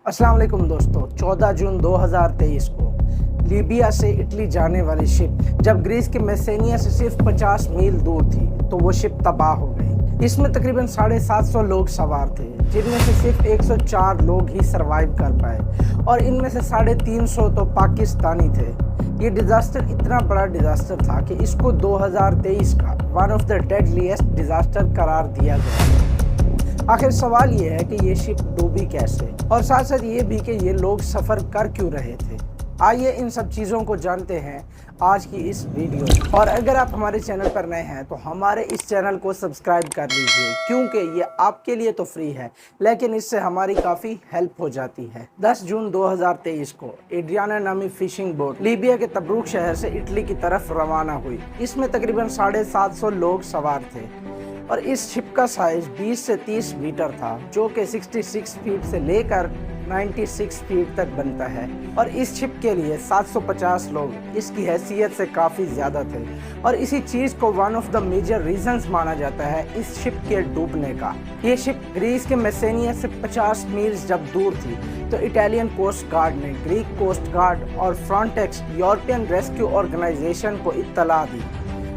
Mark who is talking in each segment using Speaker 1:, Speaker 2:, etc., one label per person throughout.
Speaker 1: अस्सलाम वालेकुम दोस्तों, 14 जून 2023 को लीबिया से इटली जाने वाली शिप जब ग्रीस के मेसेनिया से सिर्फ 50 मील दूर थी तो वो शिप तबाह हो गई। इसमें तकरीबन 750 लोग सवार थे, जिनमें से सिर्फ 104 लोग ही सरवाइव कर पाए और इनमें से 350 तो पाकिस्तानी थे। ये डिज़ास्टर इतना बड़ा डिज़ास्टर था कि इसको 2023 का one of the deadliest disaster करार दिया गया। आखिर सवाल ये है कि ये शिप डूबी कैसे और साथ साथ ये भी कि ये लोग सफ़र कर क्यों रहे थे। आइए इन सब चीज़ों को जानते हैं आज की इस वीडियो में। और अगर आप हमारे चैनल पर नए हैं तो हमारे इस चैनल को सब्सक्राइब कर लीजिए, क्योंकि ये आपके लिए तो फ्री है लेकिन इससे हमारी काफ़ी हेल्प हो जाती है। 10 जून 2023 को एड्रियाना नामी फिशिंग बोट लीबिया के तब्रूक शहर से इटली की तरफ रवाना हुई। इसमें तकरीबन 750 लोग सवार थे और इस शिप का साइज 20 से 30 मीटर था, जो कि 66 फीट से लेकर 96 फीट तक बनता है। और इस शिप के लिए 750 लोग इसकी हैसियत से काफ़ी ज़्यादा थे और इसी चीज़ को one of the major reasons माना जाता है इस शिप के डूबने का। ये शिप ग्रीस के मेसेनिया से 50 मील जब दूर थी तो इटालियन कोस्ट गार्ड ने ग्रीक कोस्ट गार्ड और फ्रंटेक्स यूरोपियन रेस्क्यू ऑर्गेनाइजेशन को इत्तला दी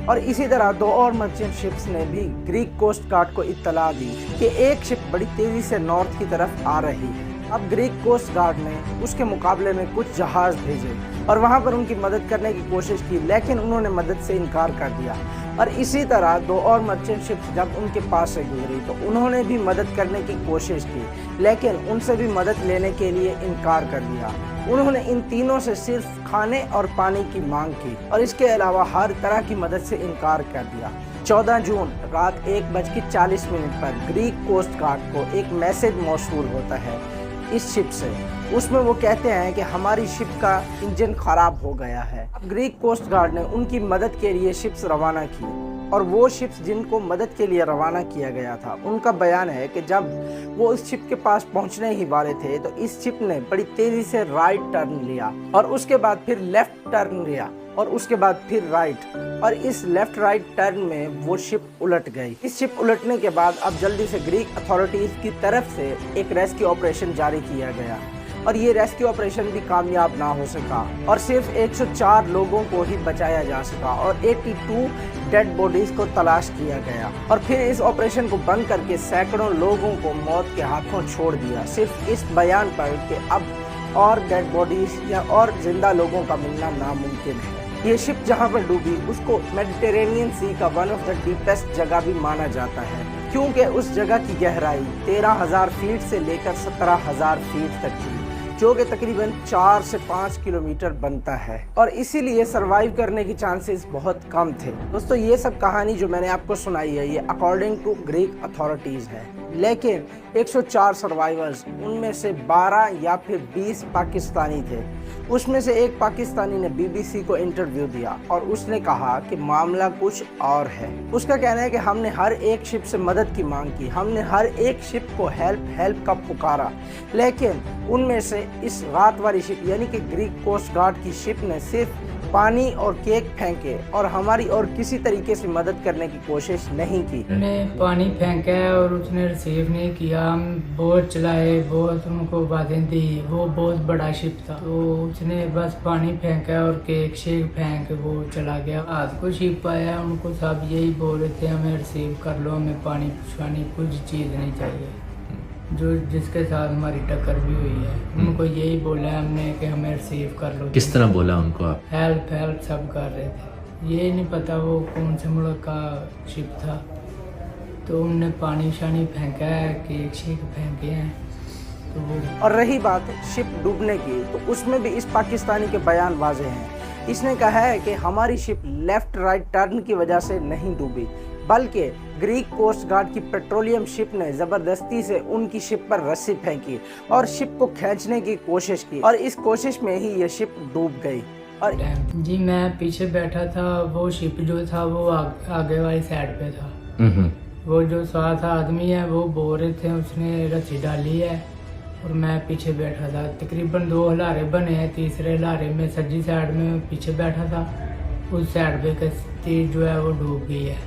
Speaker 1: और इसी तरह 2 और मर्चेंट शिप्स ने भी ग्रीक कोस्ट गार्ड को इत्तला दी कि एक शिप बड़ी तेज़ी से नॉर्थ की तरफ आ रही है। अब ग्रीक कोस्ट गार्ड ने उसके मुकाबले में कुछ जहाज़ भेजे और वहां पर उनकी मदद करने की कोशिश की, लेकिन उन्होंने मदद से इनकार कर दिया। और इसी तरह 2 और मर्चेंट शिप्स जब उनके पास से गुजरी तो उन्होंने भी मदद करने की कोशिश की, लेकिन उनसे भी मदद लेने के लिए इनकार कर दिया। उन्होंने इन तीनों से सिर्फ खाने और पानी की मांग की और इसके अलावा हर तरह की मदद से इनकार कर दिया। 14 जून रात 1:40 पर ग्रीक कोस्ट गार्ड को एक मैसेज मौसूल होता है इस शिप से। उसमें वो कहते हैं कि हमारी शिप का इंजन खराब हो गया है। ग्रीक कोस्ट गार्ड ने उनकी मदद के लिए शिप्स रवाना की और वो शिप्स जिनको मदद के लिए रवाना किया गया था उनका बयान है कि जब वो इस शिप के पास पहुंचने ही वाले थे तो इस शिप ने बड़ी तेजी से राइट टर्न लिया और उसके बाद फिर लेफ्ट टर्न लिया और उसके बाद फिर राइट, और इस लेफ्ट राइट टर्न में वो शिप उलट गई। इस शिप उलटने के बाद अब जल्दी से ग्रीक अथॉरिटीज की तरफ से एक रेस्क्यू ऑपरेशन जारी किया गया और ये रेस्क्यू ऑपरेशन भी कामयाब ना हो सका और सिर्फ 104 लोगों को ही बचाया जा सका और 82 डेड बॉडीज को तलाश किया गया और फिर इस ऑपरेशन को बंद करके सैकड़ों लोगों को मौत के हाथों छोड़ दिया, सिर्फ इस बयान पर कि अब और डेड बॉडीज या और जिंदा लोगों का मिलना नामुमकिन है। ये शिप जहां पर डूबी उसको मेडिटेरेनियन सी का वन ऑफ द डीपेस्ट जगह भी माना जाता है, क्योंकि उस जगह की गहराई 13,000 फीट से लेकर 17,000 फीट तक थी, जो कि तकरीबन 4 से 5 किलोमीटर बनता है और इसीलिए सरवाइव करने की चांसेस बहुत कम थे। दोस्तों, ये सब कहानी जो मैंने आपको सुनाई है ये अकॉर्डिंग टू ग्रीक अथॉरिटीज़ है, लेकिन 104 सर्वाइवर्स उनमें से 12 या फिर 20 पाकिस्तानी थे। उसमें से एक पाकिस्तानी ने BBC को इंटरव्यू दिया और उसने कहा कि मामला कुछ और है। उसका कहना है कि हमने हर एक शिप से मदद की मांग की, हमने हर एक शिप को हेल्प का पुकारा, लेकिन उनमें से इस रात वाली शिप यानी कि ग्रीक कोस्ट गार्ड की शिप ने सिर्फ पानी और केक फेंके और हमारी और किसी तरीके से मदद करने की कोशिश नहीं की।
Speaker 2: उसने पानी फेंका और उसने रिसीव नहीं किया। हम बहुत चलाए, बहुत उनको बातें दी, वो बहुत बड़ा शिप था तो उसने बस पानी फेंका और केक शेक फेंक वो चला गया। आज को शिप आया, उनको सब यही बोल रहे थे हमें रिसीव कर लो, हमें पानी पुछानी कुछ चीज़ नहीं चाहिए। जो जिसके साथ हमारी टक्कर भी हुई है उनको यही बोला है हमने कि हमें रिसीव कर लो।
Speaker 3: किस तरह बोला उनको आप?
Speaker 2: हेल्प सब कर रहे थे, ये नहीं पता वो कौन से मुल्क का शिप था, तो उनने पानी शानी फेंका है, केक शेक फेंके हैं तो वो।
Speaker 1: और रही बात शिप डूबने की, तो उसमें भी इस पाकिस्तानी के बयान वाज़ेह हैं। इसने कहा है कि हमारी शिप लेफ्ट राइट टर्न की वजह से नहीं डूबी, बल्कि ग्रीक कोस्ट गार्ड की पेट्रोलियम शिप ने ज़बरदस्ती से उनकी शिप पर रस्सी फेंकी और शिप को खींचने की कोशिश की और इस कोशिश में ही ये शिप डूब गई। और
Speaker 2: जी मैं पीछे बैठा था, वो शिप जो था वो आगे वाली साइड पे था। वो जो साथ आदमी है वो बोल रहे थे उसने रस्सी डाली है और मैं पीछे बैठा था। तकरीबन 2 हलारे बने हैं, तीसरे हलारे में सज्जी साइड में पीछे बैठा था, उस साइड पे कश्ती जो है वो डूब गई है।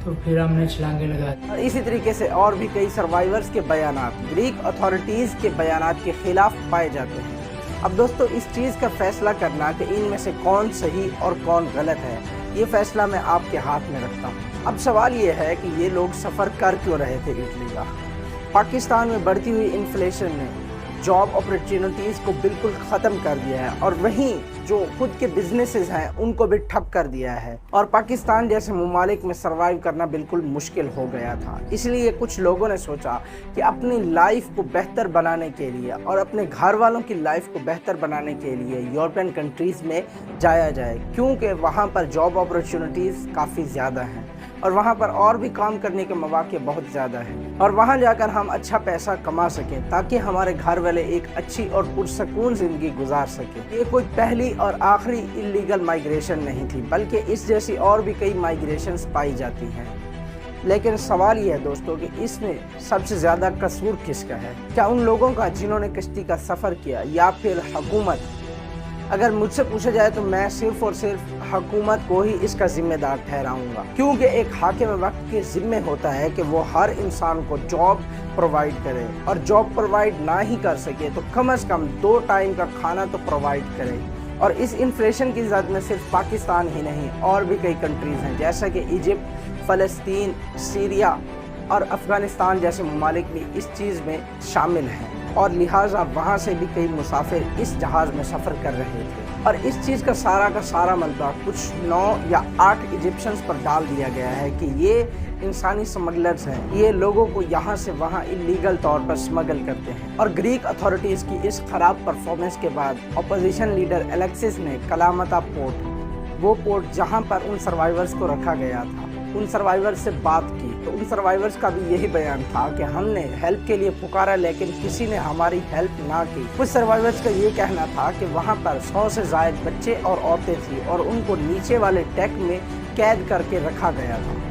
Speaker 2: तो फिर हमने छलांगे लगा दी।
Speaker 1: और इसी तरीके से और भी कई सर्वाइवर्स के बयानात ग्रीक अथॉरिटीज़ के बयानात के खिलाफ पाए जाते हैं। अब दोस्तों, इस चीज़ का फैसला करना कि इनमें से कौन सही और कौन गलत है, ये फैसला मैं आपके हाथ में रखता हूँ। अब सवाल ये है कि ये लोग सफ़र कर क्यों रहे थे इटली का। पाकिस्तान में बढ़ती हुई इन्फ्लेशन ने जॉब अपॉर्चुनिटीज़ को बिल्कुल ख़त्म कर दिया है और वहीं जो खुद के बिजनेसेस हैं उनको भी ठप कर दिया है और पाकिस्तान जैसे ममालिक में सर्वाइव करना बिल्कुल मुश्किल हो गया था। इसलिए कुछ लोगों ने सोचा कि अपनी लाइफ को बेहतर बनाने के लिए और अपने घर वालों की लाइफ को बेहतर बनाने के लिए यूरोपियन कंट्रीज़ में जाया जाए, क्योंकि वहाँ पर जॉब अपॉर्चुनिटीज़ काफ़ी ज़्यादा हैं और वहाँ पर और भी काम करने के मौके बहुत ज़्यादा हैं और वहाँ जाकर हम अच्छा पैसा कमा सकें ताकि हमारे घर वाले एक अच्छी और पुरसकून ज़िंदगी गुजार सकें। ये कोई पहली और आखिरी इलीगल माइग्रेशन नहीं थी, बल्कि इस जैसी और भी कई माइग्रेशंस पाई जाती हैं। लेकिन सवाल ये है दोस्तों कि इसमें सबसे ज़्यादा कसूर किसका है? क्या उन लोगों का जिन्होंने कश्ती का सफ़र किया या फिर हुकूमत? अगर मुझसे पूछा जाए तो मैं सिर्फ और सिर्फ हुकूमत को ही इसका जिम्मेदार ठहराऊंगा, क्योंकि एक हाकिम वक्त के ज़िम्मे होता है कि वो हर इंसान को जॉब प्रोवाइड करे और जॉब प्रोवाइड ना ही कर सके तो कम से कम 2 टाइम का खाना तो प्रोवाइड करे। और इस इन्फ्लेशन की ज़द में सिर्फ पाकिस्तान ही नहीं और भी कई कंट्रीज़ हैं जैसा कि इजिप्ट, फ़लस्तीन, सीरिया और अफ़गानिस्तान जैसे ममालिक भी इस चीज़ में शामिल हैं और लिहाजा वहाँ से भी कई मुसाफिर इस जहाज़ में सफ़र कर रहे थे। और इस चीज़ का सारा मलबा कुछ 9 या 8 इजिप्शियंस पर डाल दिया गया है कि ये इंसानी स्मगलर्स हैं, ये लोगों को यहाँ से वहाँ इलीगल तौर पर स्मगल करते हैं। और ग्रीक अथॉरिटीज़ की इस ख़राब परफॉर्मेंस के बाद अपोजिशन लीडर एलेक्सिस ने कलामता पोर्ट, वो पोर्ट जहाँ पर उन सर्वाइवर्स को रखा गया था, उन सर्वाइवर्स से बात की तो उन सर्वाइवर्स का भी यही बयान था कि हमने हेल्प के लिए पुकारा लेकिन किसी ने हमारी हेल्प ना की। कुछ सर्वाइवर्स का ये कहना था कि वहाँ पर 100 से ज़ायद बच्चे और औरतें थी और उनको नीचे वाले डेक में कैद करके रखा गया था।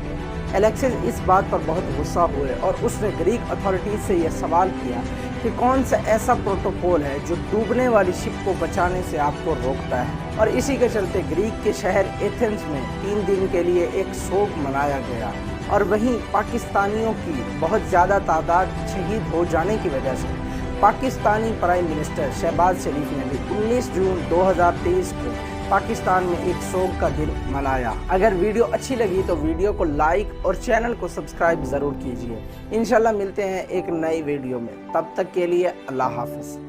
Speaker 1: एलेक्सिस इस बात पर बहुत गुस्सा हुए और उसने ग्रीक अथॉरिटीज़ से यह सवाल किया कि कौन सा ऐसा प्रोटोकॉल है जो डूबने वाली शिप को बचाने से आपको रोकता है। और इसी के चलते ग्रीक के शहर एथेंस में 3 दिन के लिए एक शोक मनाया गया और वहीं पाकिस्तानियों की बहुत ज़्यादा तादाद शहीद हो जाने की वजह से पाकिस्तानी प्राइम मिनिस्टर शहबाज शरीफ ने भी 19 जून 2023 को पाकिस्तान में एक शोक का दिन मनाया। अगर वीडियो अच्छी लगी तो वीडियो को लाइक और चैनल को सब्सक्राइब ज़रूर कीजिए। इंशाल्लाह मिलते हैं एक नई वीडियो में, तब तक के लिए अल्लाह हाफ़िज़।